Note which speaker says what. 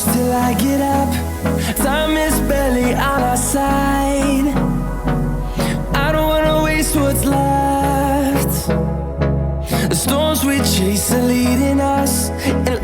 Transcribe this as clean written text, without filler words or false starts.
Speaker 1: close till I get up. Time is barely on our side. I don't wanna waste what's left. The storms we chase are leading us, and